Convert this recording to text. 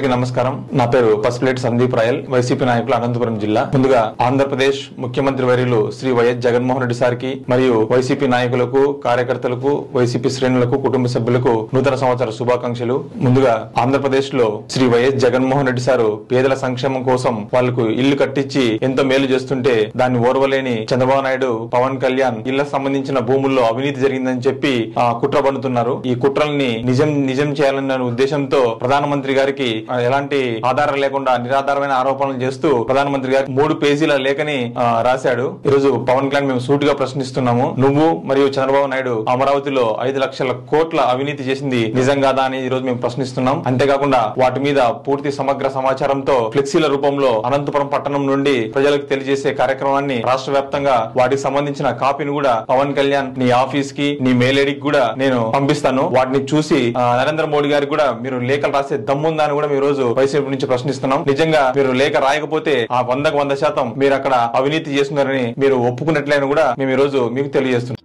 అందరికీ నమస్కారం. నా పేరు పసుపులేటి సందీప్ రాయల్, వైసీపీ నాయకులు, అనంతపురం జిల్లా. ముందుగా ఆంధ్రప్రదేశ్ ముఖ్యమంత్రి వర్యులు శ్రీ వైఎస్ జగన్మోహన్ రెడ్డి సార్కి మరియు వైసీపీ నాయకులకు, కార్యకర్తలకు, వైసీపీ శ్రేణులకు, కుటుంబ సభ్యులకు నూతన సంవత్సర శుభాకాంక్షలు. ముందుగా ఆంధ్రప్రదేశ్ లో శ్రీ వైఎస్ జగన్మోహన్ రెడ్డి సారు పేదల సంక్షేమం కోసం వాళ్లకు ఇల్లు కట్టించి ఎంతో మేలు చేస్తుంటే దాన్ని ఓర్వలేని చంద్రబాబు నాయుడు, పవన్ కళ్యాణ్ ఇళ్లకు సంబంధించిన భూముల్లో అవినీతి జరిగిందని చెప్పి కుట్ర పన్నుతున్నారు. ఈ కుట్రల్ని నిజం చేయాలన్న ఉద్దేశంతో ప్రధానమంత్రి గారికి ఎలాంటి ఆధారం లేకుండా నిరాధారమైన ఆరోపణలు చేస్తూ ప్రధానమంత్రి గారికి 3 పేజీల లేఖని రాశాడు. ఈరోజు పవన్ కళ్యాణ్ మేము సూటిగా ప్రశ్నిస్తున్నాము. నువ్వు మరియు చంద్రబాబు నాయుడు అమరావతిలో 5 లక్షల కోట్ల అవినీతి చేసింది నిజం కాదా అని ఈ రోజు మేము ప్రశ్నిస్తున్నాం. అంతేకాకుండా వాటి మీద పూర్తి సమగ్ర సమాచారంతో ఫ్లెక్సీల రూపంలో అనంతపురం పట్టణం నుండి ప్రజలకు తెలియజేసే కార్యక్రమాన్ని రాష్ట్ర వ్యాప్తంగా వాటికి సంబంధించిన కాపీని కూడా పవన్ కళ్యాణ్ నీ ఆఫీస్ కి, నీ మెయిల్ ఐడికి కూడా నేను పంపిస్తాను. వాటిని చూసి నరేంద్ర మోడీ గారికి కూడా మీరు లేఖలు రాసే దమ్ముందా అని కూడా ఈ రోజు వైసీపీ నుంచి ప్రశ్నిస్తున్నాం. నిజంగా మీరు లేఖ రాయకపోతే ఆ 100% మీరు అక్కడ అవినీతి చేస్తున్నారని మీరు ఒప్పుకున్నట్లయినా కూడా మేము ఈ రోజు మీకు తెలియజేస్తున్నాం.